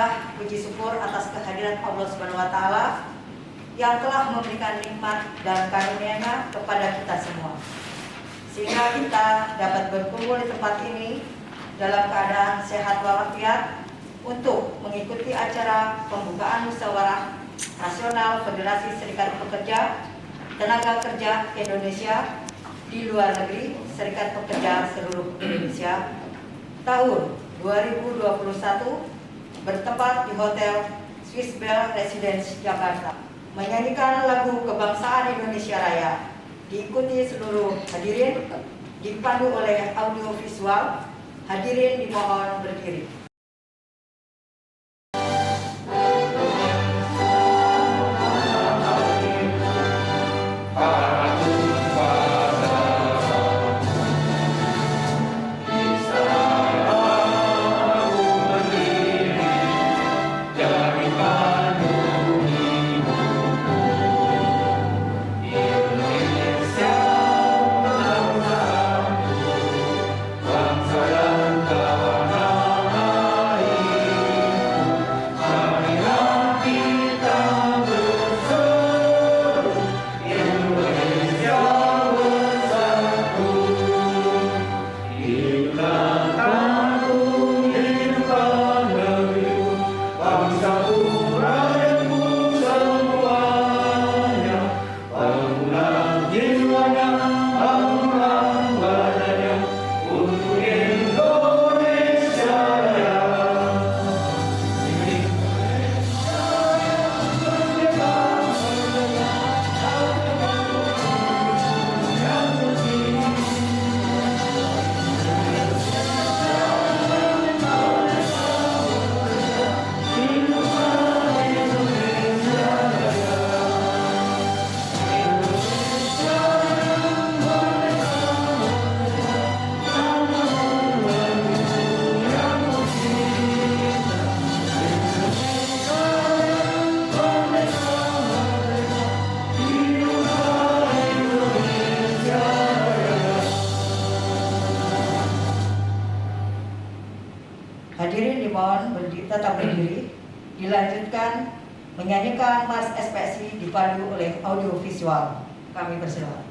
Alhamdulillah, puji syukur atas kehadiran Allah Subhanahu wa Ta'ala yang telah memberikan nikmat dan karunia-Nya kepada kita semua, sehingga kita dapat berkumpul di tempat ini dalam keadaan sehat walafiat untuk mengikuti acara pembukaan musyawarah nasional Federasi Serikat Pekerja Tenaga Kerja Indonesia di luar negeri, Serikat Pekerja seluruh Indonesia tahun 2021 bertempat di Hotel Swiss Bell Residence Jakarta, menyanyikan lagu kebangsaan Indonesia Raya, diikuti seluruh hadirin, dipandu oleh audio visual. Hadirin dimohon berdiri. Hadirin dimohon tetap berdiri, dilanjutkan menyanyikan Mars SPSI dipandu oleh audio visual. Kami bersilakan.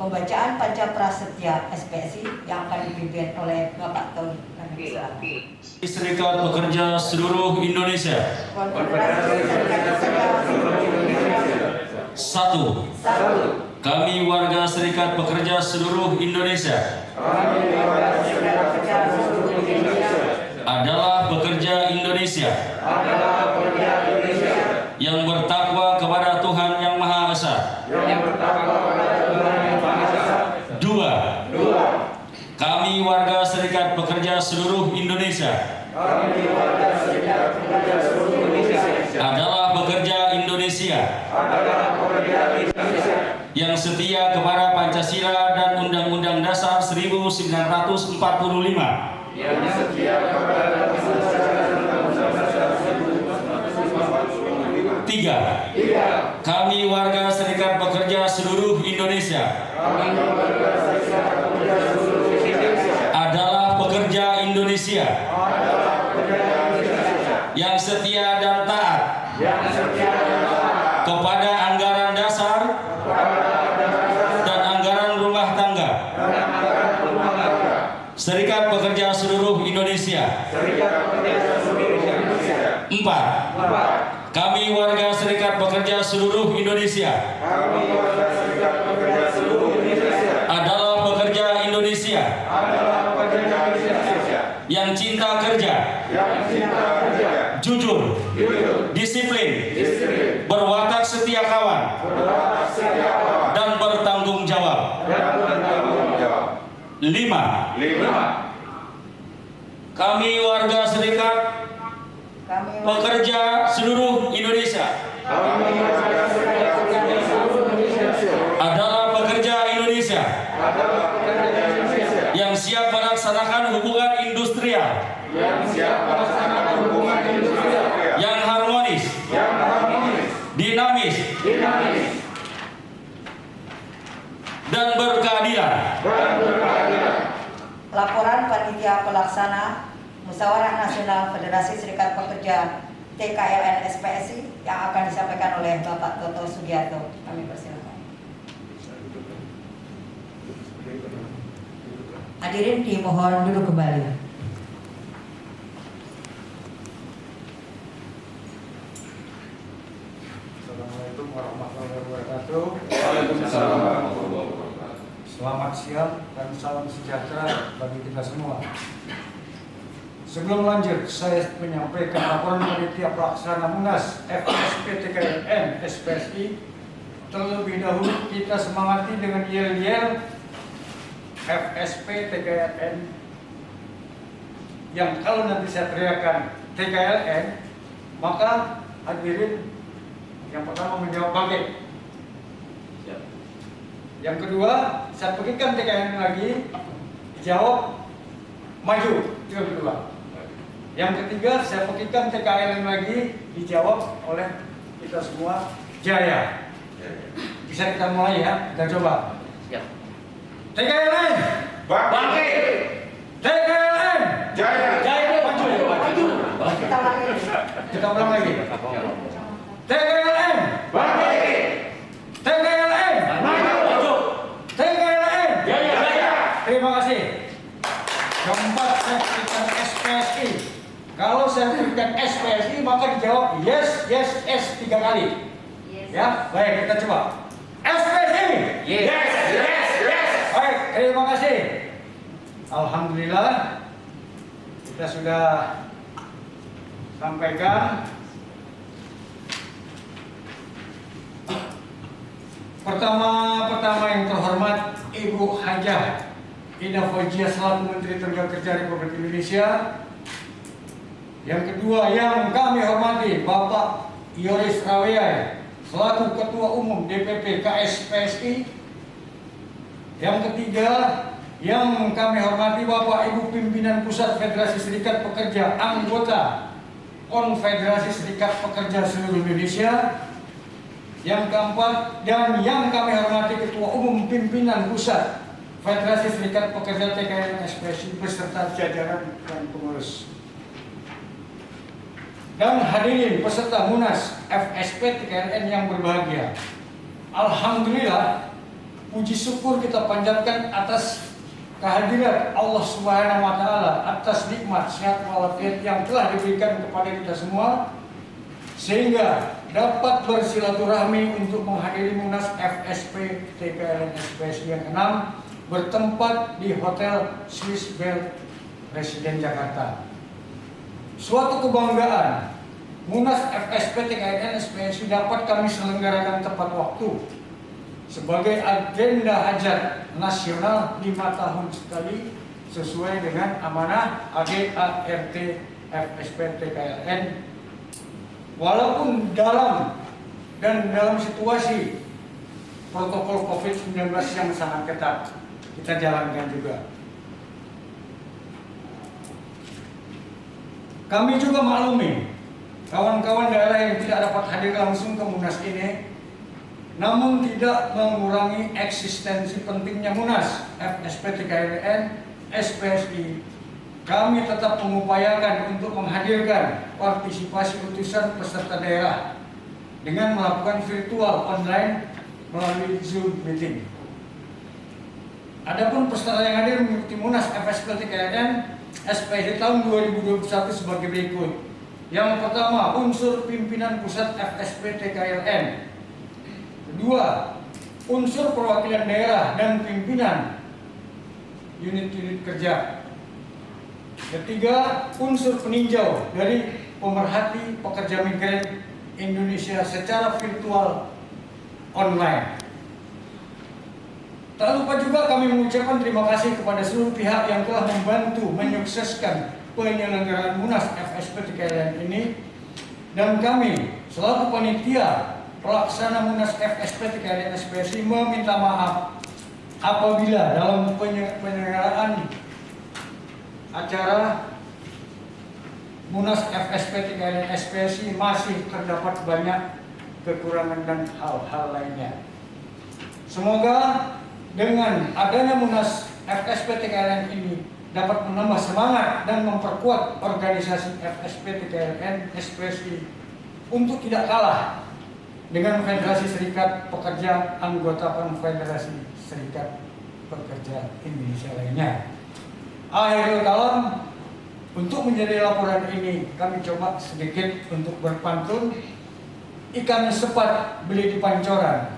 Pembacaan Pancaprasetya SPSI yang akan dipimpin oleh Bapak Tony. Serikat Pekerja Seluruh Indonesia. Satu. Kami warga Serikat Pekerja Seluruh Indonesia adalah pekerja Indonesia yang bertakwa kepada Tuhan Yang Maha Esa. Dua. Kami warga Serikat Pekerja Seluruh Indonesia adalah pekerja Indonesia yang setia kepada Pancasila dan Undang-Undang Dasar 1945. Tiga. Kami warga Serikat Pekerja seluruh Indonesia adalah pekerja Indonesia yang setia dan taat kepada anggaran dasar dan anggaran rumah tangga Serikat Pekerja Seluruh Indonesia. 4. Kami warga Serikat Pekerja Seluruh Indonesia adalah pekerja Indonesia yang cinta kerja, jujur, disiplin, berwatak setia kawan, dan bertanggung jawab. 5. Kami warga Serikat Pekerja Seluruh Indonesia adalah pekerja Indonesia yang siap melaksanakan hubungan industrial yang harmonis, dinamis, dan berkeadilan. Laporan Panitia Pelaksana Musyawarah Nasional Federasi Serikat Pekerja TKLN SPSI yang akan disampaikan oleh Bapak Toto Sugiarto. Kami persilakan. Hadirin dimohon duduk kembali. Assalamualaikum warahmatullahi wabarakatuh. Selamat siang dan salam sejahtera bagi kita semua. Sebelum lanjut, saya menyampaikan laporan Panitia Pelaksana Munas FSP TKLN SPSI. Terlebih dahulu kita semangati dengan yel-yel FSP TKLN, yang kalau nanti saya teriakan TKLN, maka hadirin yang pertama menjawab bangkit. Yang kedua, saya berikan TKLN lagi, dijawab maju. Itu yang kedua. Yang ketiga, saya berikan TKLN lagi, dijawab oleh kita semua jaya. Bisa kita mulai ya, kita coba. TKLN Bangkit! TKLN Jaya! jaya, maju. Kita ulangi. Kita ulang lagi. TKLN Bangkit! TKLN Maju! TKLN Jaya! Terima kasih. Keempat, saya berikan SPSI. Kalau saya berikan SPSI, maka dijawab yes, yes, yes 3 kali. Ya, baik, kita coba. SPSI. Yes! Yes! Yes! Baik, terima kasih. Alhamdulillah, kita sudah sampaikan. Pertama yang terhormat Ibu Hajah Ina Fauzia selaku Menteri Tenaga Kerja Republik Indonesia. Yang kedua yang kami hormati Bapak Yoris Rawiyai selaku Ketua Umum DPP KSPSI. Yang ketiga yang kami hormati Bapak Ibu Pimpinan Pusat Federasi Serikat Pekerja anggota Konfederasi Serikat Pekerja Seluruh Indonesia. Yang keempat dan yang kami hormati Ketua Umum Pimpinan Pusat Federasi Serikat Pekerja TKLN SPSI beserta jajaran dan pengurus. Dan hadirin peserta Munas FSP TKLN yang berbahagia. Alhamdulillah, puji syukur kita panjatkan atas kehadiran Allah Subhanahu wa taala, atas nikmat sehat walafiat yang telah diberikan kepada kita semua, sehingga dapat bersilaturahmi untuk menghadiri Munas FSP TKLN SPSI yang ke-6 bertempat di Hotel Swiss Bell Residen Jakarta. Suatu kebanggaan, Munas FSP TKLN SPSI dapat kami selenggarakan tepat waktu sebagai agenda hajat nasional 5 tahun sekali sesuai dengan amanah AGART FSP TKLN. Walaupun dalam situasi protokol COVID-19 yang sangat ketat, kita jalankan juga. Kami juga maklumi kawan-kawan daerah yang tidak dapat hadir langsung ke Munas ini, namun tidak mengurangi eksistensi pentingnya Munas FSP-TKRN SPSI. Kami tetap mengupayakan untuk menghadirkan partisipasi utusan peserta daerah dengan melakukan virtual online melalui Zoom meeting. Adapun peserta yang hadir mengikuti Munas FSP-TKRN SPSI tahun 2021 sebagai berikut. Yang pertama, unsur pimpinan pusat FSP-TKRN. Kedua, unsur perwakilan daerah dan pimpinan unit-unit kerja. Ketiga, unsur peninjau dari pemerhati pekerja migran Indonesia secara virtual online. Tak lupa juga kami mengucapkan terima kasih kepada seluruh pihak yang telah membantu menyukseskan penyelenggaraan Munas FSP-TKRN ini, dan kami selaku panitia pelaksana Munas FSP-TKRN SPSI meminta maaf apabila dalam penyelenggaraan acara Munas FSP-TKRN SPSI masih terdapat banyak kekurangan dan hal-hal lainnya. Semoga dengan adanya Munas FSP-TKRN ini dapat menambah semangat dan memperkuat organisasi FSP-TKRN SPSI untuk tidak kalah dengan Federasi Serikat Pekerja anggota Konfederasi Serikat Pekerja Indonesia lainnya. Akhirul kalam, untuk menjadi laporan ini kami coba sedikit untuk berpantun. Ikan sepat beli di pancoran,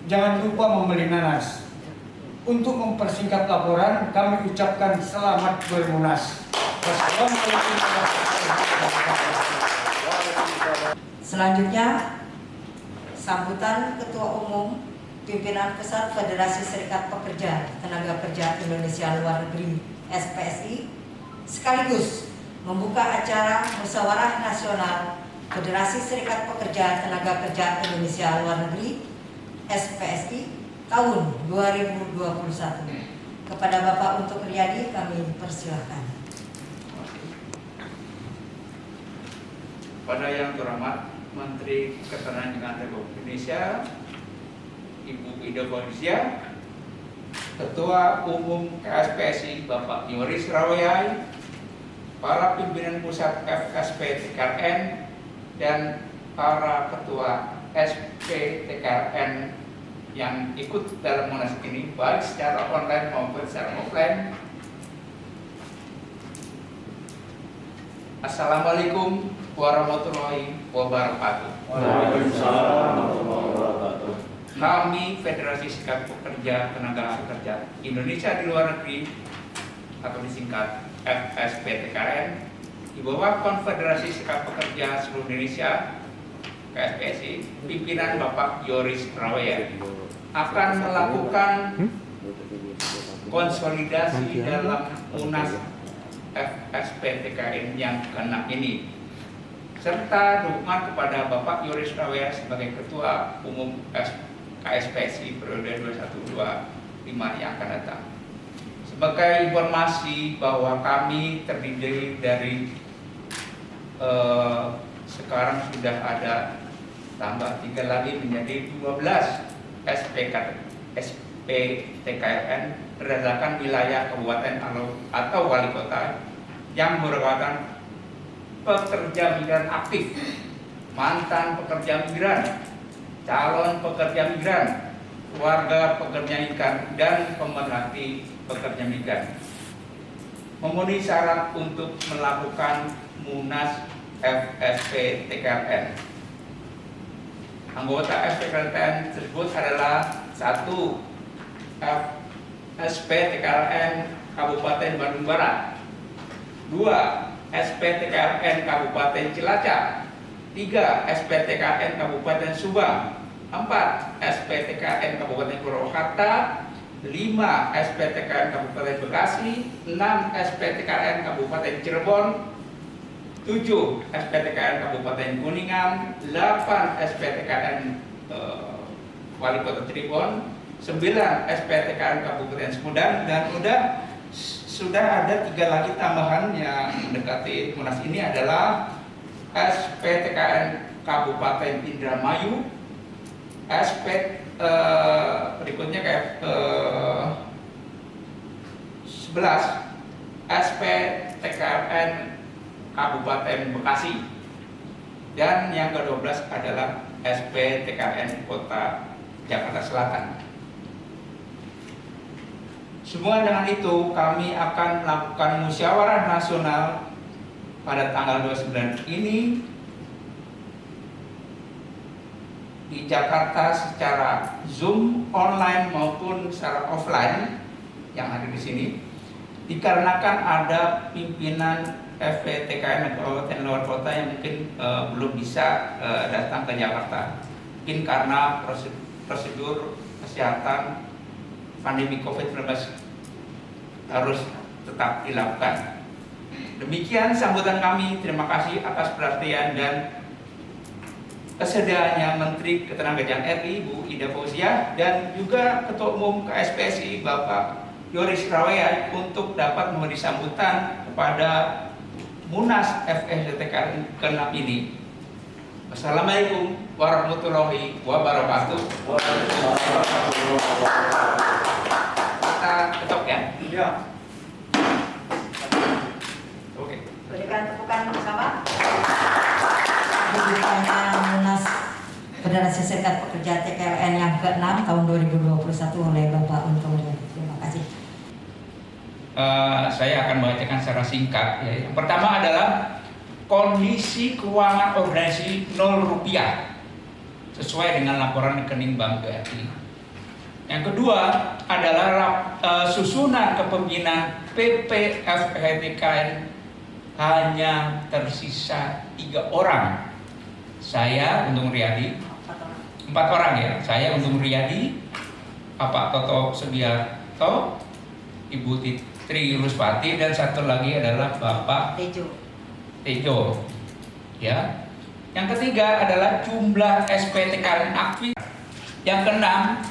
jangan lupa membeli nanas. Untuk mempersingkat laporan, kami ucapkan selamat bermunas. Wassalamualaikum warahmatullahi wabarakatuh. Selanjutnya, sambutan Ketua Umum Pimpinan Pusat Federasi Serikat Pekerja Tenaga Kerja Indonesia Luar Negeri SPSI sekaligus membuka acara Musyawarah Nasional Federasi Serikat Pekerja Tenaga Kerja Indonesia Luar Negeri SPSI tahun 2021. Kepada Bapak Untuk Riyadi kami persilahkan. Pada yang terhormat Menteri Ketenagakerjaan Republik Indonesia, Ibu Ida Fauzia, Ketua Umum KSPSI Bapak Yoris Rawayai, para pimpinan pusat FSP-TKRN dan para ketua SP-TKRN yang ikut dalam Munas ini baik secara online maupun secara offline. Assalamualaikum warahmatullahi wabarakatuh. Waalaikumsalam warahmatullahi wabarakatuh. Kami Federasi Serikat Pekerja Tenaga Kerja Indonesia di Luar Negeri atau disingkat FSP-TKRN di bawah Konfederasi Serikat Pekerja Seluruh Indonesia KSPSI, pimpinan Bapak Yoris Rawayai akan melakukan konsolidasi dalam Munas FSP-TKRN yang ke-6 ini, serta dukungan kepada Bapak Yoris Rawayai sebagai Ketua Umum KSPSI periode 2125 yang akan datang. Sebagai informasi bahwa kami terdiri dari sekarang sudah ada tambah 3 lagi menjadi 12 SP-TKRN berdasarkan wilayah kabupaten atau wali kota yang merupakan pekerja migran aktif, mantan pekerja migran, calon pekerja migran, keluarga pekerja migran, dan pemerhati pekerja migran. Memenuhi syarat untuk melakukan Munas FSP-TKRN. Anggota FSP-TKRN tersebut adalah 1. FSP-TKRN Kabupaten Bandung Barat, 2. SPTKRN Kabupaten Cilacap, 3. SPTKRN Kabupaten Subang, 4. SPTKRN Kabupaten Purwakarta, 5. SPTKRN Kabupaten Bekasi, 6. SPTKRN Kabupaten Cirebon, 7. SPTKRN Kabupaten Kuningan, 8. SPTKRN Wali Kota Cirebon, 9. SPTKRN Kabupaten Sumedang, dan sudah ada 3 lagi tambahan yang mendekati Munas ini adalah SPTKRN Kabupaten Indramayu, aspek berikutnya kayak 11 aspek TKRN Kabupaten Bekasi, dan yang ke-12 adalah SP TKRN Kota Jakarta Selatan. Semua dengan itu kami akan melakukan musyawarah nasional pada tanggal 29 ini di Jakarta secara Zoom, online maupun secara offline yang ada di sini, dikarenakan ada pimpinan FPTKN Kabupaten luar kota yang mungkin belum bisa datang ke Jakarta, mungkin karena prosedur kesehatan pandemi COVID-19 harus tetap dilakukan. Demikian sambutan kami. Terima kasih atas perhatian dan kesediaannya Menteri Ketenagakerjaan RI Bu Ida Fauziah dan juga Ketua Umum KSPSI Bapak Yoris Rawea untuk dapat memberi sambutan kepada Munas FSPTKRN ke-6 ini. Wassalamualaikum warahmatullahi wabarakatuh. Kita ketok ya. Ya. Oke. Berikan tepukan bersama. Dibukanya Munas Federasi Serikat Pekerja TKRN yang ke-6 tahun 2021 oleh Bapak Untung. Terima kasih. Saya akan membacakan secara singkat. Ya. Yang pertama adalah kondisi keuangan organisasi 0 rupiah sesuai dengan laporan rekening Bank BRI. Yang kedua adalah susunan kepemimpinan PPFPTKRN hanya tersisa 3 orang. Saya Untung Riyadi, 4 orang ya. Saya Untung Riyadi, Bapak Toto Subiarto, Ibu Tri Ruspati, dan satu lagi adalah Bapak Tejo. Ya. Yang ketiga adalah jumlah SPTKRN aktif. Yang keenam,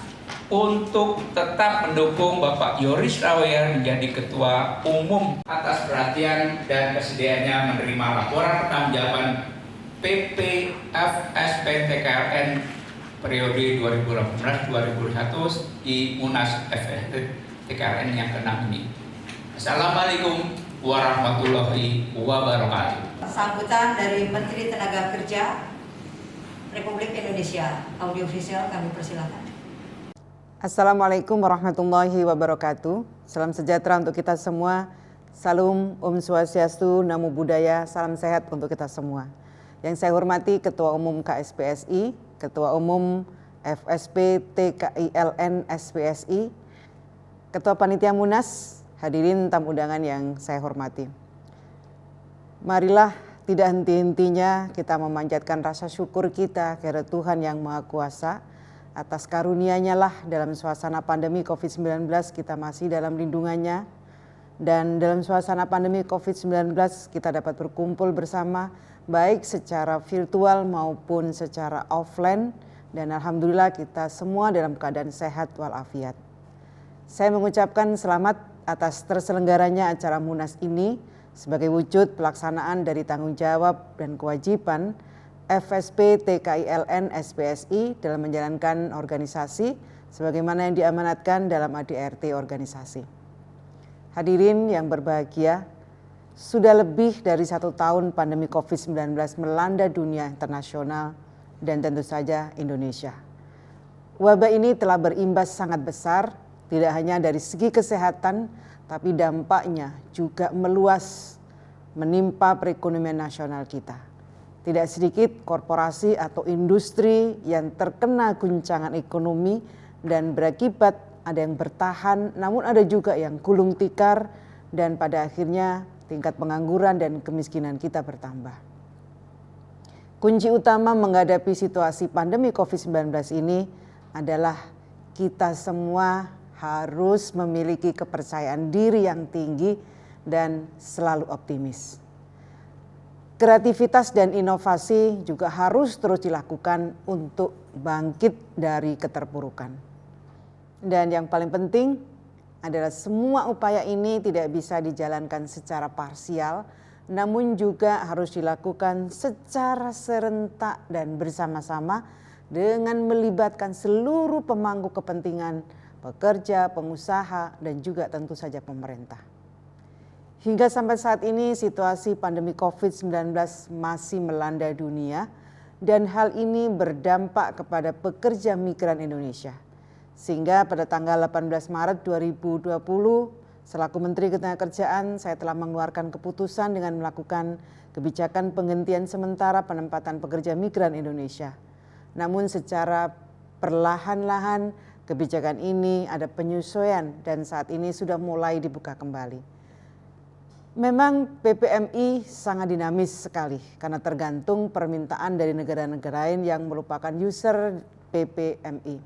untuk tetap mendukung Bapak Yoris Rawea menjadi Ketua Umum atas perhatian dan kesediaannya menerima laporan pertanggungjawaban PPFSPTKRN periode 2018-2021 di Munas FSPTKRN yang ke-6 ini. Assalamualaikum warahmatullahi wabarakatuh. Sambutan dari Menteri Tenaga Kerja Republik Indonesia. Audiovisual kami persilakan. Assalamualaikum warahmatullahi wabarakatuh. Salam sejahtera untuk kita semua. Salam Om Swastiastu, Namo Buddhaya, salam sehat untuk kita semua. Yang saya hormati Ketua Umum KSPSI, Ketua Umum FSP TKILN SPSI, Ketua Panitia Munas, hadirin tamu undangan yang saya hormati. Marilah tidak henti-hentinya kita memanjatkan rasa syukur kita kepada Tuhan Yang Maha Kuasa. Atas karunia-Nya lah dalam suasana pandemi COVID-19 kita masih dalam lindungannya. Dan dalam suasana pandemi COVID-19 kita dapat berkumpul bersama baik secara virtual maupun secara offline. Dan alhamdulillah kita semua dalam keadaan sehat walafiat. Saya mengucapkan selamat atas terselenggaranya acara Munas ini sebagai wujud pelaksanaan dari tanggung jawab dan kewajiban FSP TKILN SPSI dalam menjalankan organisasi sebagaimana yang diamanatkan dalam ADRT organisasi. Hadirin yang berbahagia, sudah lebih dari 1 tahun pandemi COVID-19 melanda dunia internasional dan tentu saja Indonesia. Wabah ini telah berimbas sangat besar, tidak hanya dari segi kesehatan, tapi dampaknya juga meluas menimpa perekonomian nasional kita. Tidak sedikit korporasi atau industri yang terkena guncangan ekonomi dan berakibat ada yang bertahan, namun ada juga yang gulung tikar dan pada akhirnya tingkat pengangguran dan kemiskinan kita bertambah. Kunci utama menghadapi situasi pandemi COVID-19 ini adalah kita semua harus memiliki kepercayaan diri yang tinggi dan selalu optimis. Kreativitas dan inovasi juga harus terus dilakukan untuk bangkit dari keterpurukan. Dan yang paling penting adalah semua upaya ini tidak bisa dijalankan secara parsial, namun juga harus dilakukan secara serentak dan bersama-sama dengan melibatkan seluruh pemangku kepentingan, pekerja, pengusaha, dan juga tentu saja pemerintah. Hingga sampai saat ini situasi pandemi COVID-19 masih melanda dunia dan hal ini berdampak kepada pekerja migran Indonesia. Sehingga pada tanggal 18 Maret 2020, selaku Menteri Ketenagakerjaan, saya telah mengeluarkan keputusan dengan melakukan kebijakan penghentian sementara penempatan pekerja migran Indonesia. Namun secara perlahan-lahan kebijakan ini ada penyesuaian dan saat ini sudah mulai dibuka kembali. Memang PPMI sangat dinamis sekali karena tergantung permintaan dari negara-negara lain yang merupakan user PPMI.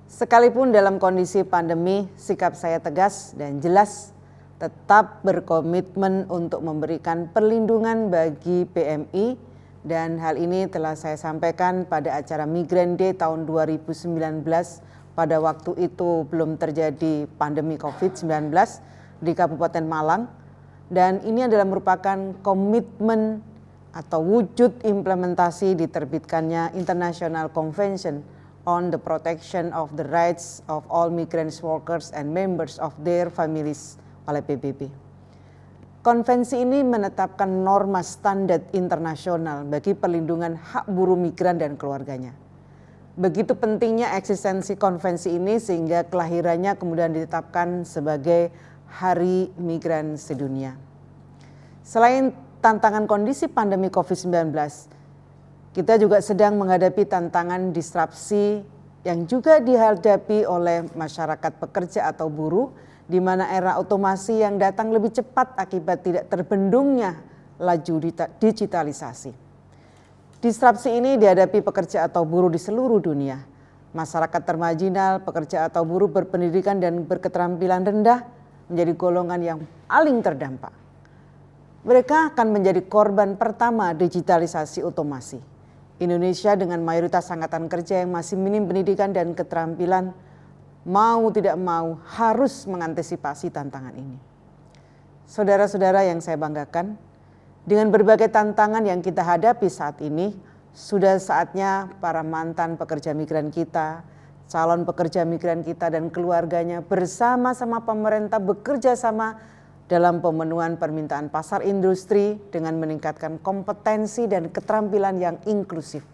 Sekalipun dalam kondisi pandemi, sikap saya tegas dan jelas, tetap berkomitmen untuk memberikan perlindungan bagi PMI, dan hal ini telah saya sampaikan pada acara Migrant Day tahun 2019. Pada waktu itu belum terjadi pandemi COVID-19 di Kabupaten Malang. Dan ini adalah merupakan komitmen atau wujud implementasi diterbitkannya International Convention on the Protection of the Rights of All Migrant Workers and Members of Their Families oleh PBB. Konvensi ini menetapkan norma standar internasional bagi perlindungan hak buruh migran dan keluarganya. Begitu pentingnya eksistensi konvensi ini sehingga kelahirannya kemudian ditetapkan sebagai Hari Migran Sedunia. Selain tantangan kondisi pandemi COVID-19, kita juga sedang menghadapi tantangan disrupsi yang juga dihadapi oleh masyarakat pekerja atau buruh, di mana era otomasi yang datang lebih cepat akibat tidak terbendungnya laju digitalisasi. Disrupsi ini dihadapi pekerja atau buruh di seluruh dunia. Masyarakat termarginal, pekerja atau buruh berpendidikan dan berketerampilan rendah menjadi golongan yang paling terdampak. Mereka akan menjadi korban pertama digitalisasi otomasi. Indonesia dengan mayoritas angkatan kerja yang masih minim pendidikan dan keterampilan, mau tidak mau harus mengantisipasi tantangan ini. Saudara-saudara yang saya banggakan, dengan berbagai tantangan yang kita hadapi saat ini, sudah saatnya para mantan pekerja migran kita, calon pekerja migran kita dan keluarganya bersama-sama pemerintah bekerja sama dalam pemenuhan permintaan pasar industri dengan meningkatkan kompetensi dan keterampilan yang inklusif.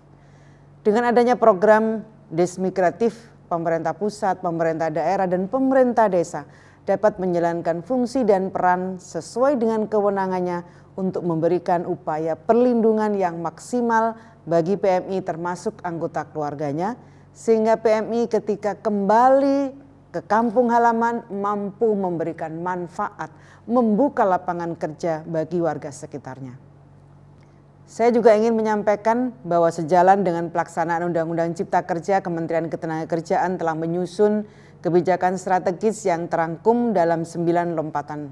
Dengan adanya program Desmigratif, pemerintah pusat, pemerintah daerah, dan pemerintah desa dapat menjalankan fungsi dan peran sesuai dengan kewenangannya untuk memberikan upaya perlindungan yang maksimal bagi PMI termasuk anggota keluarganya, sehingga PMI ketika kembali ke kampung halaman mampu memberikan manfaat, membuka lapangan kerja bagi warga sekitarnya. Saya juga ingin menyampaikan bahwa sejalan dengan pelaksanaan Undang-Undang Cipta Kerja, Kementerian Ketenagakerjaan telah menyusun kebijakan strategis yang terangkum dalam 9 lompatan.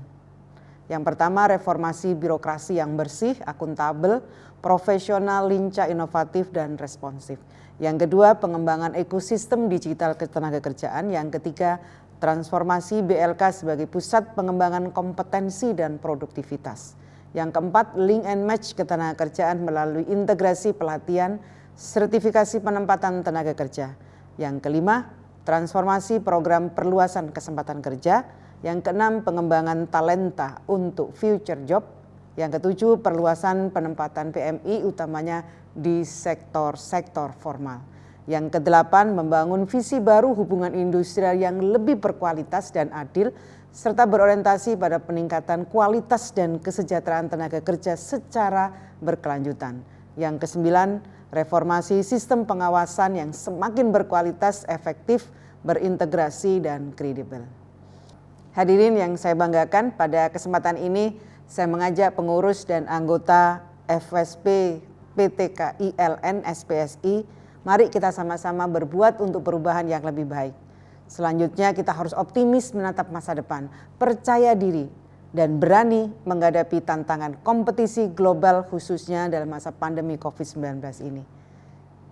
Yang pertama, reformasi birokrasi yang bersih, akuntabel, profesional, lincah, inovatif, dan responsif. Yang kedua, pengembangan ekosistem digital ketenagakerjaan. Yang ketiga, transformasi BLK sebagai pusat pengembangan kompetensi dan produktivitas. Yang keempat, link and match ketenagakerjaan melalui integrasi pelatihan, sertifikasi penempatan tenaga kerja. Yang kelima, transformasi program perluasan kesempatan kerja. Yang keenam, pengembangan talenta untuk future job. Yang ketujuh, perluasan penempatan PMI utamanya di sektor-sektor formal. Yang kedelapan, membangun visi baru hubungan industrial yang lebih berkualitas dan adil, serta berorientasi pada peningkatan kualitas dan kesejahteraan tenaga kerja secara berkelanjutan. Yang kesembilan, reformasi sistem pengawasan yang semakin berkualitas, efektif, berintegrasi, dan kredibel. Hadirin yang saya banggakan, pada kesempatan ini saya mengajak pengurus dan anggota FSP PTKILN SPSI, mari kita sama-sama berbuat untuk perubahan yang lebih baik. Selanjutnya kita harus optimis menatap masa depan, percaya diri, dan berani menghadapi tantangan kompetisi global khususnya dalam masa pandemi COVID-19 ini.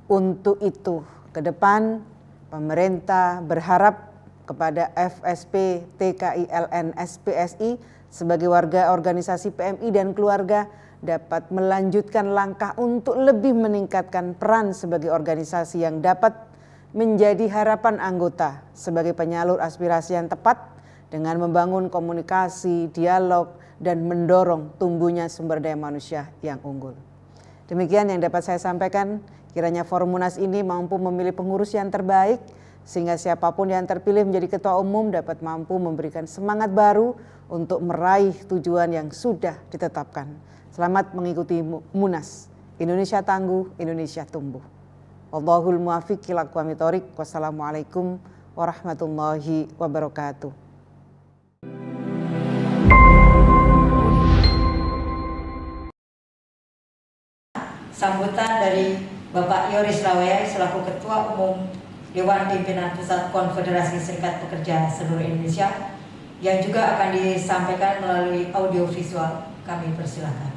Untuk itu, ke depan pemerintah berharap kepada FSP TKILN SPSI sebagai warga organisasi PMI dan keluarga dapat melanjutkan langkah untuk lebih meningkatkan peran sebagai organisasi yang dapat menjadi harapan anggota sebagai penyalur aspirasi yang tepat dengan membangun komunikasi, dialog, dan mendorong tumbuhnya sumber daya manusia yang unggul. Demikian yang dapat saya sampaikan. Kiranya Forum Munas ini mampu memilih pengurus yang terbaik sehingga siapapun yang terpilih menjadi ketua umum dapat mampu memberikan semangat baru untuk meraih tujuan yang sudah ditetapkan. Selamat mengikuti Munas. Indonesia tangguh, Indonesia tumbuh. Wallahul muwaffiq ila aqwamit thoriq. Wassalamualaikum warahmatullahi wabarakatuh. Sambutan dari Bapak Yoris Rawaya selaku Ketua Umum Dewan Pimpinan Pusat Konfederasi Serikat Pekerja seluruh Indonesia yang juga akan disampaikan melalui audio visual. Kami persilakan.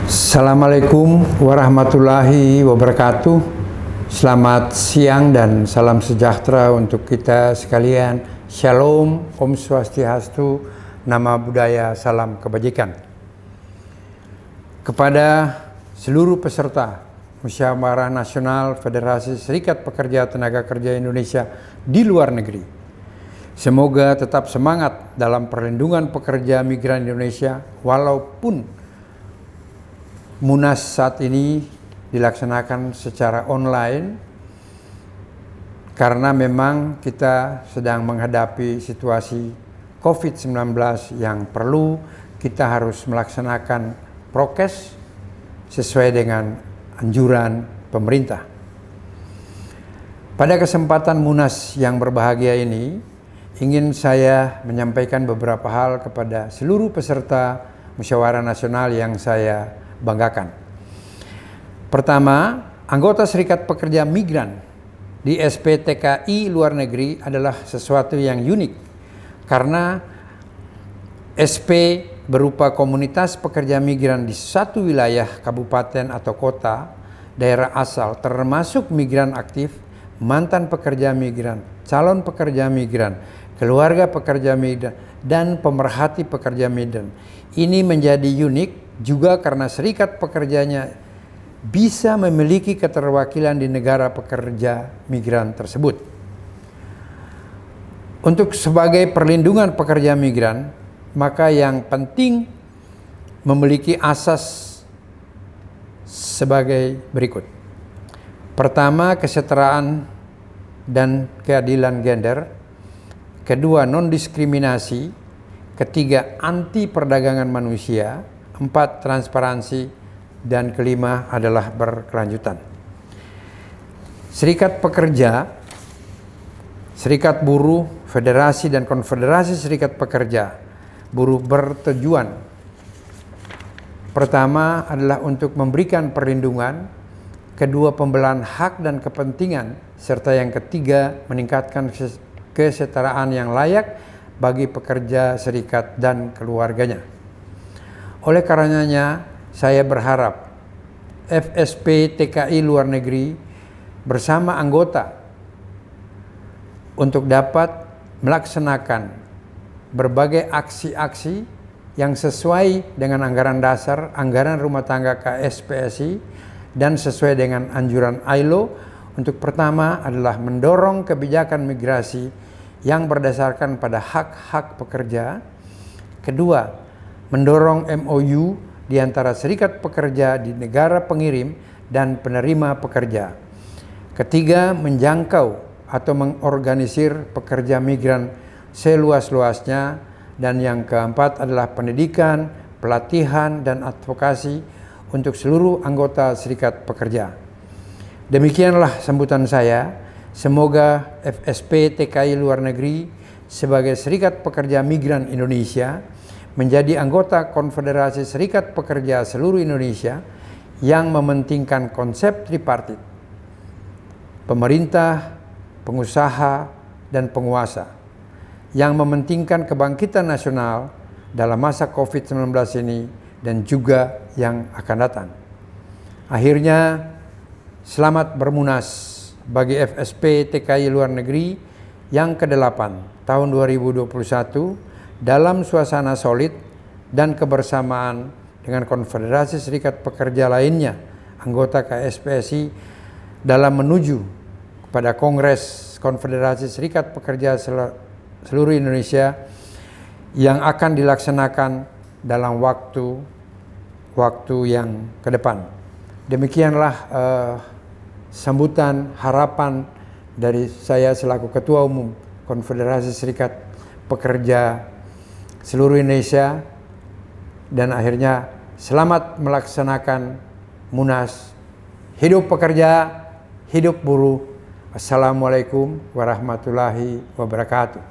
Assalamualaikum warahmatullahi wabarakatuh. Selamat siang dan salam sejahtera untuk kita sekalian. Shalom, Om Swastiastu, Nama Budaya, Salam Kebajikan. Kepada seluruh peserta Musyawarah Nasional Federasi Serikat Pekerja Tenaga Kerja Indonesia di luar negeri, semoga tetap semangat dalam perlindungan pekerja migran Indonesia walaupun Munas saat ini dilaksanakan secara online karena memang kita sedang menghadapi situasi COVID-19 yang perlu kita harus melaksanakan prokes sesuai dengan anjuran pemerintah. Pada kesempatan Munas yang berbahagia ini, ingin saya menyampaikan beberapa hal kepada seluruh peserta Musyawarah Nasional yang saya banggakan. Pertama, anggota Serikat Pekerja Migran di SPTKI luar negeri adalah sesuatu yang unik karena SP berupa komunitas pekerja migran di satu wilayah, kabupaten atau kota, daerah asal termasuk migran aktif, mantan pekerja migran, calon pekerja migran, keluarga pekerja migran, dan pemerhati pekerja migran. Ini menjadi unik juga karena serikat pekerjanya bisa memiliki keterwakilan di negara pekerja migran tersebut. Untuk sebagai perlindungan pekerja migran, maka yang penting memiliki asas sebagai berikut. Pertama, kesetaraan dan keadilan gender. Kedua, non-diskriminasi. Ketiga, anti perdagangan manusia. 4, transparansi, dan kelima adalah berkelanjutan. Serikat pekerja, serikat buruh, federasi dan konfederasi serikat pekerja buruh bertujuan pertama adalah untuk memberikan perlindungan, kedua pembelaan hak dan kepentingan, serta yang ketiga meningkatkan kesetaraan yang layak bagi pekerja serikat dan keluarganya. Oleh karenanya, saya berharap FSP TKI luar negeri bersama anggota untuk dapat melaksanakan berbagai aksi-aksi yang sesuai dengan anggaran dasar, anggaran rumah tangga KSPSI, dan sesuai dengan anjuran ILO. Untuk pertama adalah mendorong kebijakan migrasi yang berdasarkan pada hak-hak pekerja. Kedua, mendorong MOU di antara serikat pekerja di negara pengirim dan penerima pekerja. Ketiga, menjangkau atau mengorganisir pekerja migran seluas-luasnya. Dan yang keempat adalah pendidikan, pelatihan, dan advokasi untuk seluruh anggota serikat pekerja. Demikianlah sambutan saya. Semoga FSP TKI luar negeri sebagai serikat pekerja migran Indonesia menjadi anggota Konfederasi Serikat Pekerja seluruh Indonesia yang mementingkan konsep tripartit, pemerintah, pengusaha, dan penguasa, yang mementingkan kebangkitan nasional dalam masa COVID-19 ini dan juga yang akan datang. Akhirnya, Selamat bermunas bagi FSP TKI Luar Negeri yang ke-8 tahun 2021 dalam suasana solid dan kebersamaan dengan Konfederasi Serikat Pekerja lainnya, anggota KSPSI, dalam menuju kepada Kongres Konfederasi Serikat Pekerja seluruh Indonesia yang akan dilaksanakan dalam waktu yang ke depan. Demikianlah sambutan harapan dari saya selaku Ketua Umum Konfederasi Serikat Pekerja seluruh Indonesia, dan akhirnya selamat melaksanakan Munas. Hidup pekerja, hidup buruh. Assalamualaikum warahmatullahi wabarakatuh.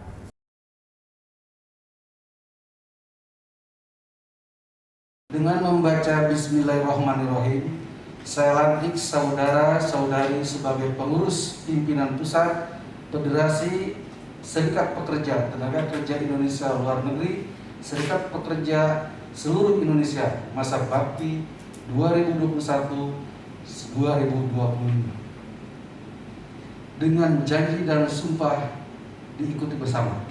Dengan membaca Bismillahirrahmanirrahim, saya lantik saudara-saudari sebagai pengurus pimpinan pusat Federasi Serikat Pekerja Tenaga Kerja Indonesia Luar Negeri, Serikat Pekerja Seluruh Indonesia masa bakti 2021-2025. Dengan janji dan sumpah diikuti bersama.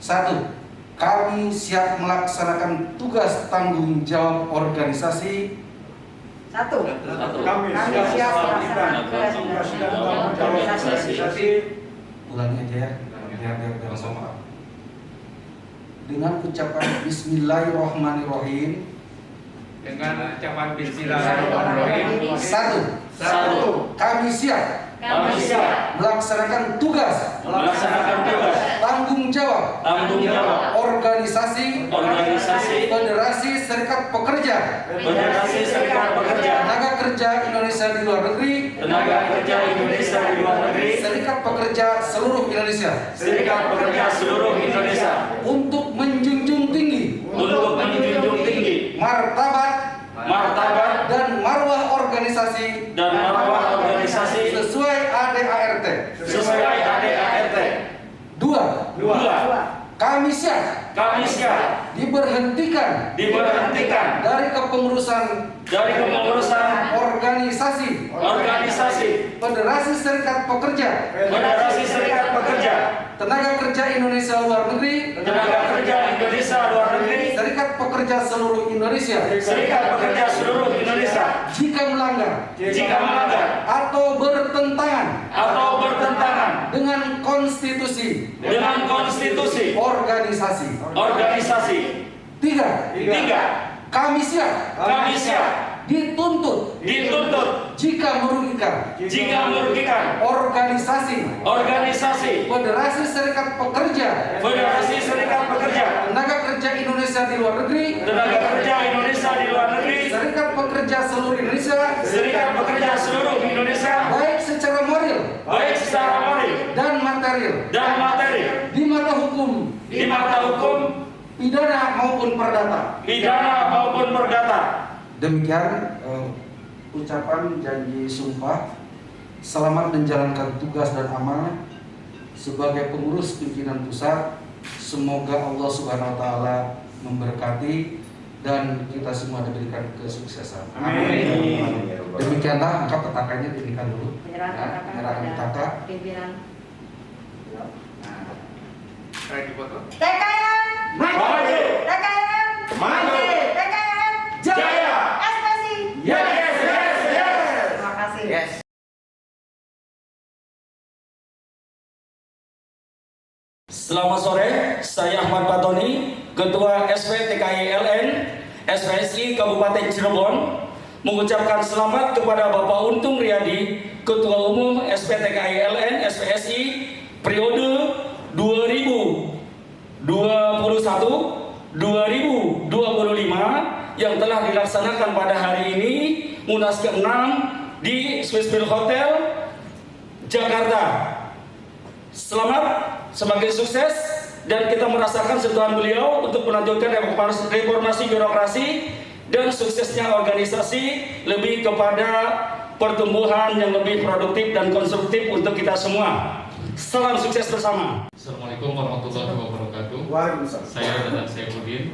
1. Kami siap melaksanakan tugas tanggung jawab organisasi. 1. Kami siap melaksanakan tugas tanggung jawab organisasi. Ulangi aja ya, biar sama. Dengan ucapan Bismillahirrahmanirrahim. Dengan ucapan Bismillahirrahmanirrahim. 1. Kami siap melaksanakan tugas tanggung jawab organisasi Federasi Serikat Pekerja Tenaga Kerja Indonesia di Luar Negeri, Serikat Pekerja Seluruh Indonesia untuk menjunjung tinggi martabat dan marwah organisasi sesuai ADART. 2. Kami siap diberhentikan dari kepengurusan organisasi Federasi Serikat Pekerja Tenaga Kerja Indonesia Luar Negeri, Serikat Pekerja Seluruh Indonesia, jika melanggar atau bertentangan dengan konstitusi organisasi. 3. Kami siap dituntut jika merugikan organisasi Federasi Serikat Pekerja Tenaga Kerja Indonesia di Luar Negeri, Serikat Pekerja Seluruh Indonesia, baik secara moral dan material di mata hukum pidana maupun perdata. Demikian ucapan janji sumpah. Selamat menjalankan tugas dan amanah sebagai pengurus pimpinan pusat. Semoga Allah Subhanahu wa taala memberkati dan kita semua diberikan kesuksesan. Amin. Demikianlah, angkat petakannya diberikan dulu. Menyerahkan petaka. Pimpinan. TKN maju. TKN maju. TKN jaya. SPSI. Yes. Terima kasih. Selamat sore, saya Ahmad Patoni, Ketua SPTKI-LN SPSI Kabupaten Cirebon, mengucapkan selamat kepada Bapak Untung Riyadi, Ketua Umum SPTKI-LN SPSI periode 2021-2025 yang telah dilaksanakan pada hari ini, Munas ke-6 di Swissville Hotel, Jakarta. Selamat, semakin sukses, dan kita merasakan sentuhan beliau untuk melanjutkan reformasi birokrasi dan suksesnya organisasi lebih kepada pertumbuhan yang lebih produktif dan konstruktif untuk kita semua. Salam sukses bersama. Assalamualaikum warahmatullahi wabarakatuh. Saya Dadan Saifuddin,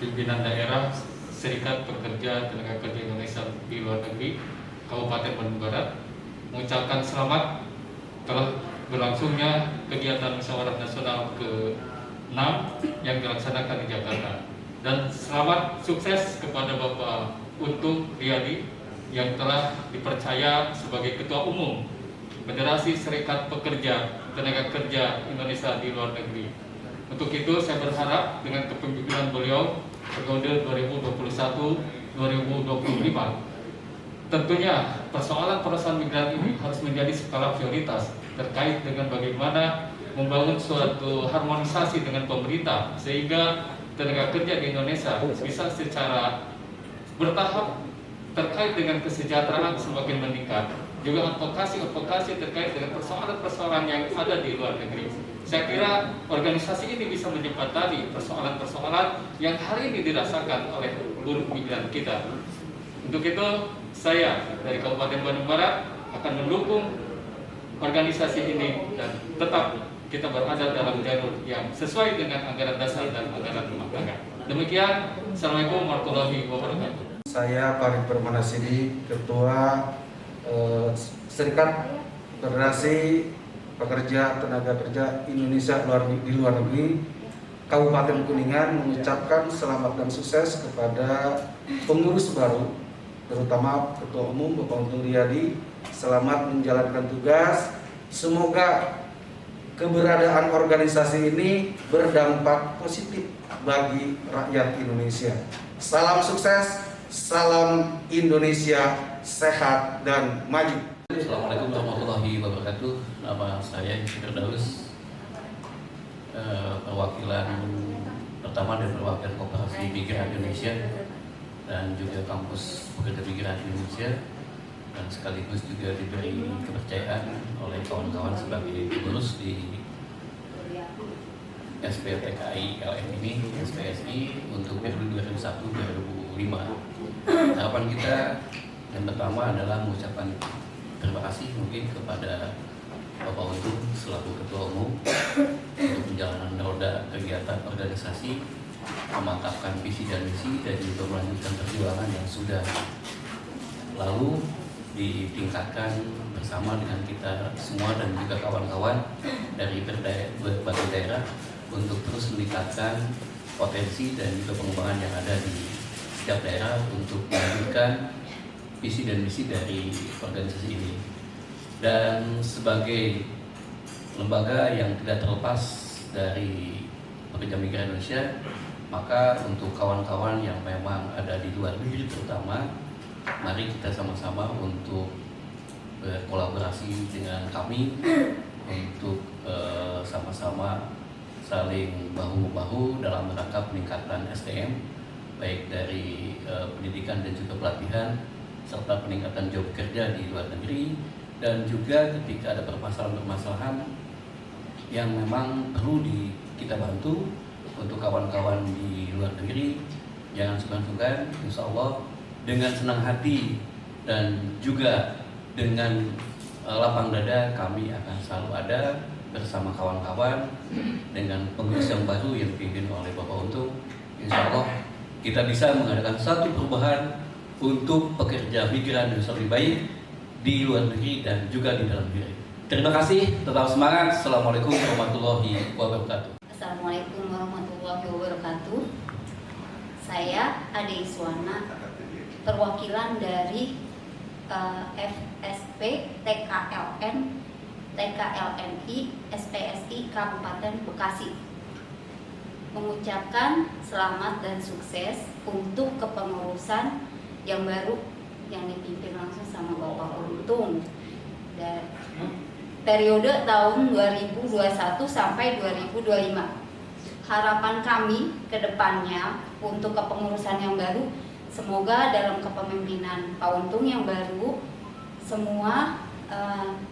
pimpinan daerah Serikat Pekerja Tenaga Kerja Indonesia di Luar Negeri Kabupaten Bandung Barat mengucapkan selamat telah berlangsungnya kegiatan musyawarah nasional ke-6 yang dilaksanakan di Jakarta, dan selamat sukses kepada Bapak Untung Riyadi yang telah dipercaya sebagai Ketua Umum Federasi Serikat Pekerja Tenaga Kerja Indonesia di Luar Negeri. Untuk itu saya berharap dengan kepemimpinan beliau periode 2021-2025 tentunya persoalan migran ini harus menjadi skala prioritas terkait dengan bagaimana membangun suatu harmonisasi dengan pemerintah sehingga tenaga kerja di Indonesia bisa secara bertahap terkait dengan kesejahteraan semakin meningkat, juga advokasi terkait dengan persoalan-persoalan yang ada di luar negeri. Saya kira organisasi ini bisa menjembatani persoalan-persoalan yang hari ini dirasakan oleh buruh migran kita. Untuk itu, saya dari Kabupaten Bandung Barat akan mendukung organisasi ini dan tetap kita berada dalam jalur yang sesuai dengan anggaran dasar dan anggaran rumah tangga. Demikian, Assalamualaikum warahmatullahi wabarakatuh. Saya Farid Permanasidi, Ketua Serikat Federasi Pekerja Tenaga Kerja Indonesia di Luar Negeri Kabupaten Kuningan mengucapkan selamat dan sukses kepada pengurus baru, terutama Ketua Umum Bapak Untung Riyadi. Selamat menjalankan tugas. Semoga keberadaan organisasi ini berdampak positif bagi rakyat Indonesia. Salam sukses, salam Indonesia sehat dan maju. Assalamualaikum warahmatullahi wabarakatuh. Nama saya Firdaus, perwakilan pertama dari perwakilan Koperasi Migran Indonesia dan juga Kampus Pekerja Migran Indonesia, dan sekaligus juga diberi kepercayaan oleh kawan-kawan sebagai pengurus di SPTKI LM ini, SPSI, untuk periode 2001-2005. Harapan kita yang pertama adalah mengucapkan terima kasih mungkin kepada Bapak Untung selaku Ketua Umum untuk menjalankan roda kegiatan organisasi, memantapkan visi dan misi, dan juga melanjutkan perjuangan yang sudah lalu ditingkatkan bersama dengan kita semua dan juga kawan-kawan dari berbagai daerah untuk terus meningkatkan potensi dan juga pengembangan yang ada di setiap daerah untuk melanjutkan visi dan misi dari organisasi ini. Dan sebagai lembaga yang tidak terlepas dari pekerja migran Indonesia, maka untuk kawan-kawan yang memang ada di luar negeri terutama, mari kita sama-sama untuk berkolaborasi dengan kami untuk sama-sama saling bahu-membahu dalam rangka peningkatan SDM, baik dari pendidikan dan juga pelatihan, serta peningkatan job kerja di luar negeri, dan juga ketika ada permasalahan-permasalahan yang memang perlu kita bantu untuk kawan-kawan di luar negeri, jangan sungkan-sungkan, insya Allah dengan senang hati dan juga dengan lapang dada kami akan selalu ada bersama kawan-kawan dengan pengurus yang baru yang dipimpin oleh Bapak Untung. Insya Allah kita bisa mengadakan satu perubahan untuk pekerja migran yang lebih baik di luar negeri dan juga di dalam negeri. Terima kasih, tetap semangat. Assalamualaikum warahmatullahi wabarakatuh. Assalamualaikum warahmatullahi wabarakatuh. Saya Ade Iswana, perwakilan dari FSP TKLNI SPSI Kabupaten Bekasi, mengucapkan selamat dan sukses untuk kepengurusan yang baru yang dipimpin langsung sama Bapak Untung dan periode tahun 2021 sampai 2025. Harapan kami ke depannya untuk kepengurusan yang baru, semoga dalam kepemimpinan Pak Untung yang baru, semua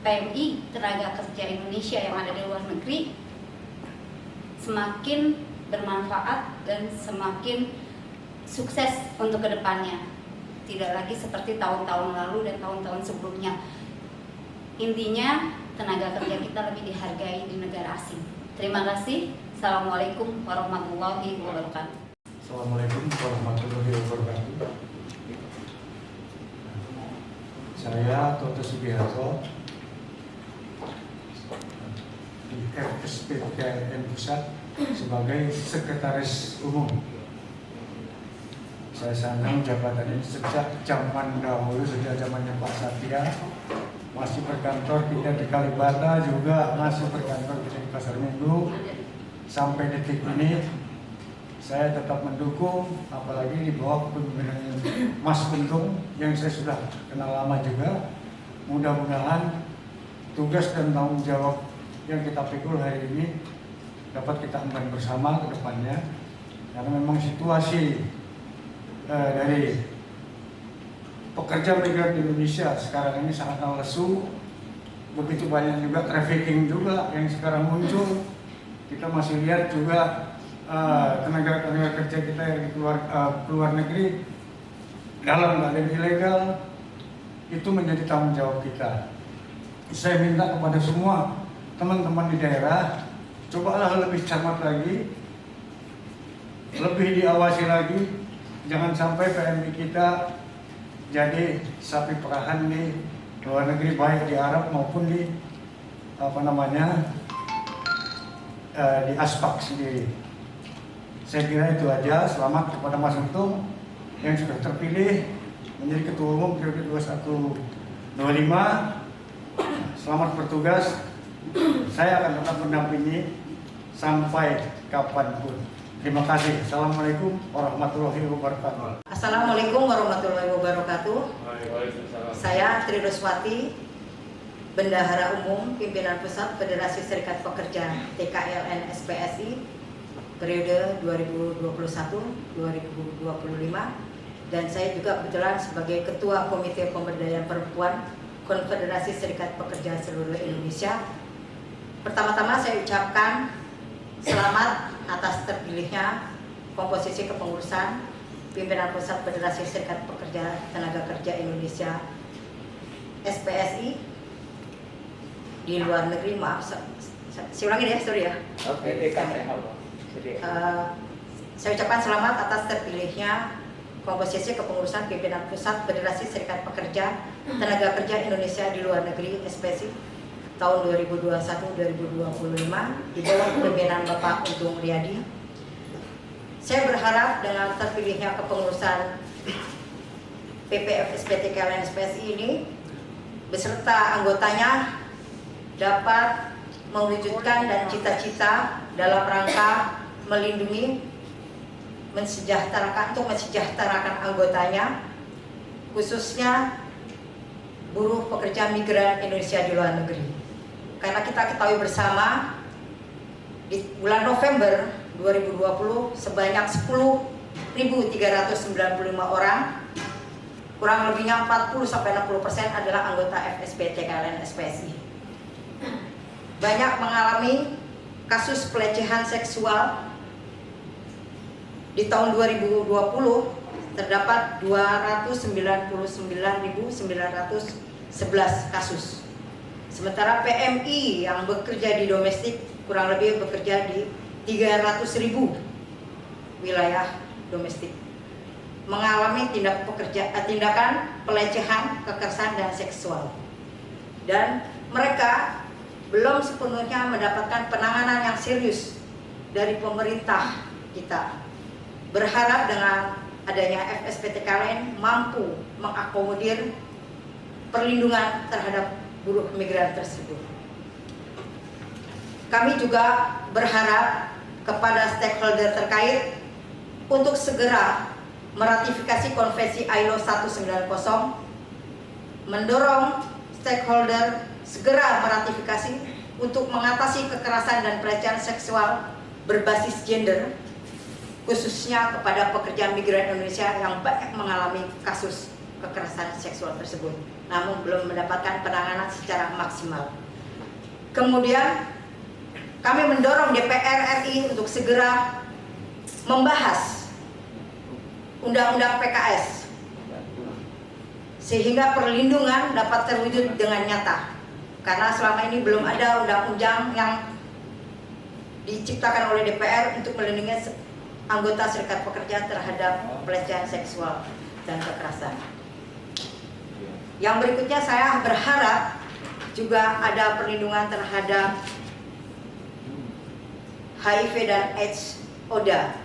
PMI tenaga kerja Indonesia yang ada di luar negeri semakin bermanfaat dan semakin sukses untuk kedepannya, tidak lagi seperti tahun-tahun lalu dan tahun-tahun sebelumnya. Intinya tenaga kerja kita lebih dihargai di negara asing. Terima kasih. Assalamualaikum warahmatullahi wabarakatuh. Assalamualaikum warahmatullahi wabarakatuh. Saya Toto Sugiharto di FSPTKRN Pusat sebagai Sekretaris Umum. Saya sandang jabatan ini sejak zaman dahulu, sejak zamannya Pak Satya. Masih berkantor kita di Kalibata, juga masih berkantor kita di Pasar Minggu. Sampai detik ini saya tetap mendukung, apalagi di bawah kepemimpinan Mas Untung yang saya sudah kenal lama juga. Mudah-mudahan tugas dan tanggung jawab yang kita pikul hari ini dapat kita emban bersama ke depannya, karena memang situasi dari pekerja migran di Indonesia sekarang ini sangat lesu. Begitu banyak juga trafficking juga yang sekarang muncul. Kita masih lihat juga tenaga kerja kita yang keluar negeri dalam keadaan ilegal. Itu menjadi tanggung jawab kita. Saya minta kepada semua teman-teman di daerah, cobalah lebih cermat lagi, lebih diawasi lagi. Jangan sampai PMI kita jadi sapi perahan di luar negeri, baik di Arab maupun di di Aspak sendiri. Saya kira itu aja. Selamat kepada Mas Untung yang sudah terpilih menjadi Ketua Umum periode 21-25. Selamat bertugas. Saya akan tetap mendampingi sampai kapanpun. Terima kasih. Assalamualaikum warahmatullahi wabarakatuh. Assalamualaikum warahmatullahi wabarakatuh. Saya Tri Ruswati, Bendahara Umum Pimpinan Pusat Federasi Serikat Pekerja TKLN SPSI periode 2021-2025, dan saya juga kebetulan sebagai Ketua Komite Pemberdayaan Perempuan Konfederasi Serikat Pekerja Seluruh Indonesia. Pertama-tama saya ucapkan selamat atas terpilihnya komposisi kepengurusan Pimpinan Pusat Federasi Serikat Pekerja Tenaga Kerja Indonesia SPSI di luar negeri. Maaf, saya ulangin ya, sorry ya. Oke, saya ucapkan selamat atas terpilihnya komposisi kepengurusan Pimpinan Pusat Federasi Serikat Pekerja Tenaga Kerja Indonesia di luar negeri SPSI tahun 2021-2025 di bawah kepemimpinan Bapak Untung Riyadi. Saya berharap dengan terpilihnya kepengurusan PPFSPTKLN SPSI ini beserta anggotanya dapat mewujudkan dan cita-cita dalam rangka melindungi, mensejahterakan anggotanya, khususnya buruh pekerja migran Indonesia di luar negeri. Karena kita ketahui bersama di bulan November 2020 sebanyak 10.395 orang, kurang lebihnya 40-60% adalah anggota FSPTKLN SPSI. Banyak mengalami kasus pelecehan seksual. Di tahun 2020 terdapat 299.911 kasus. Sementara PMI yang bekerja di domestik kurang lebih bekerja di 300.000 wilayah domestik mengalami tindakan pelecehan, kekerasan dan seksual. Dan mereka belum sepenuhnya mendapatkan penanganan yang serius dari pemerintah kita. Berharap dengan adanya FSPTKLN mampu mengakomodir perlindungan terhadap buruh migran tersebut. Kami juga berharap kepada stakeholder terkait untuk segera meratifikasi Konvensi ILO 190, mendorong stakeholder segera meratifikasi untuk mengatasi kekerasan dan pelecehan seksual berbasis gender, khususnya kepada pekerja migran Indonesia yang banyak mengalami kasus kekerasan seksual tersebut, namun belum mendapatkan penanganan secara maksimal. Kemudian kami mendorong DPR RI untuk segera membahas Undang-Undang PKS sehingga perlindungan dapat terwujud dengan nyata. Karena selama ini belum ada undang-undang yang diciptakan oleh DPR untuk melindungi anggota serikat pekerja terhadap pelecehan seksual dan kekerasan. Yang berikutnya saya berharap juga ada perlindungan terhadap HIV dan AIDS ODA.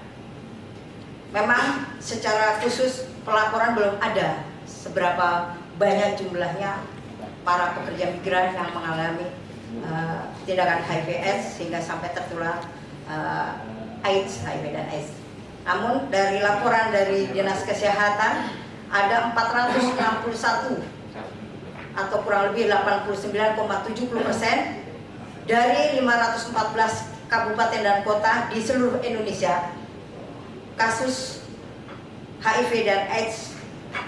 Memang secara khusus pelaporan belum ada seberapa banyak jumlahnya para pekerja migran yang mengalami tindakan HIV/AIDS sehingga sampai tertular AIDS, HIV dan AIDS. Namun dari laporan dari Dinas Kesehatan ada 461 atau kurang lebih 89,70% dari 514 kabupaten dan kota di seluruh Indonesia kasus HIV dan AIDS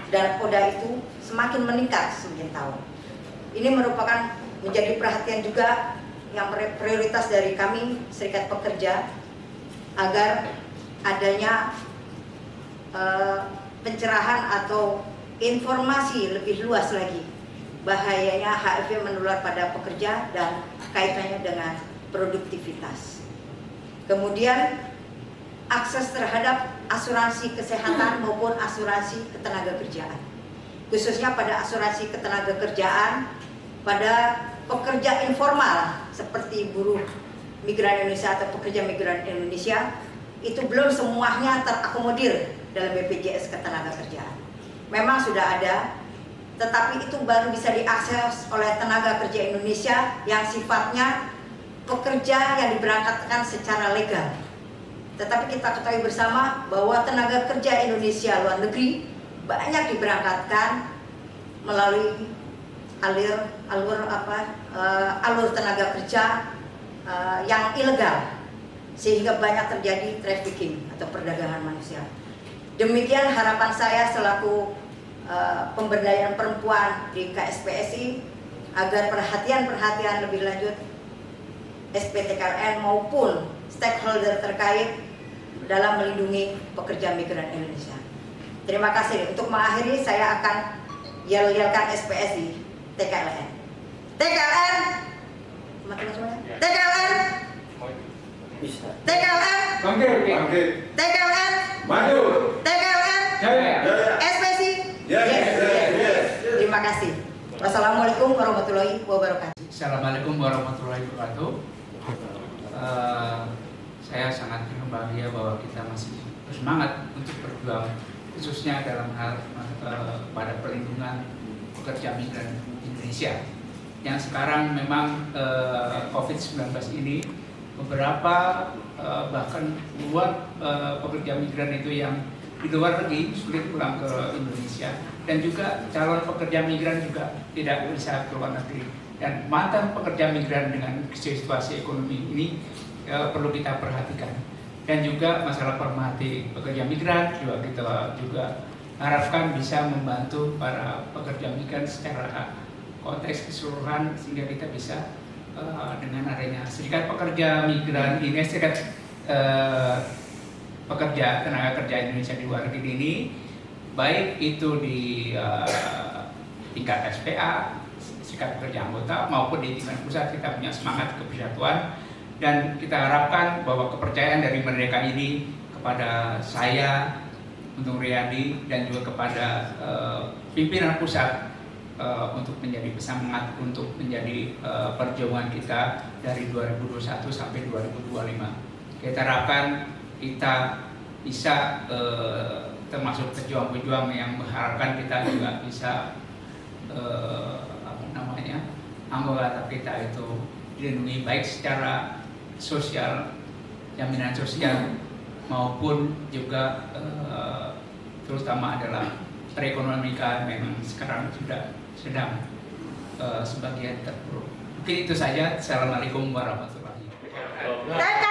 dan ODA itu semakin meningkat semakin tahun. Ini merupakan menjadi perhatian juga yang prioritas dari kami Serikat Pekerja agar adanya pencerahan atau informasi lebih luas lagi bahayanya HIV menular pada pekerja dan kaitannya dengan produktivitas. Kemudian akses terhadap asuransi kesehatan maupun asuransi ketenagakerjaan, khususnya pada asuransi ketenagakerjaan pada pekerja informal seperti buruh migran Indonesia atau pekerja migran Indonesia, itu belum semuanya terakomodir dalam BPJS Ketenagakerjaan. Memang sudah ada, tetapi itu baru bisa diakses oleh tenaga kerja Indonesia yang sifatnya pekerja yang diberangkatkan secara legal. Tetapi kita ketahui bersama bahwa tenaga kerja Indonesia luar negeri banyak diberangkatkan melalui alur tenaga kerja yang ilegal, sehingga banyak terjadi trafficking atau perdagangan manusia. Demikian harapan saya selaku pemberdayaan perempuan di KSPSI agar perhatian lebih lanjut SPTKRN maupun stakeholder terkait dalam melindungi pekerja migran Indonesia. Terima kasih. Untuk mengakhiri saya akan yel-yelkan SPSI TKLN. TKLN, teman-teman, TKLN, TKLN, TKLN, maju, TKLN, SPSI, Terima kasih. Wassalamualaikum warahmatullahi wabarakatuh. Assalamualaikum warahmatullahi wabarakatuh. Saya sangat bahagia bahwa kita masih bersemangat untuk berjuang, khususnya dalam hal pada perlindungan pekerja migran Indonesia. Yang sekarang memang COVID-19 ini beberapa bahkan buat pekerja migran itu yang di luar negeri sulit pulang ke Indonesia, dan juga calon pekerja migran juga tidak bisa ke luar negeri. Dan mantan pekerja migran dengan situasi ekonomi ini perlu kita perhatikan. Dan juga masalah pemerhati pekerja migran juga kita harapkan bisa membantu para pekerja migran secara konteks keseluruhan, sehingga kita bisa dengan adanya serikat pekerja migran ini, serikat pekerja tenaga kerja Indonesia di luar negeri ini, baik itu di tingkat SPA, serikat pekerja anggota, maupun di tingkat pusat, kita punya semangat kebersatuan. Dan kita harapkan bahwa kepercayaan dari mereka ini kepada saya, Untung Riyadi, dan juga kepada pimpinan pusat untuk menjadi semangat untuk menjadi perjuangan kita dari 2021 sampai 2025. Kita harapkan kita bisa termasuk pejuang-pejuang yang mengharapkan kita juga bisa anggota kita itu dilindungi baik secara sosial, jaminan sosial, maupun juga terutama adalah perekonomian memang sekarang sudah sedang sebagian terpuruk. Mungkin itu saja. Assalamualaikum warahmatullahi wabarakatuh.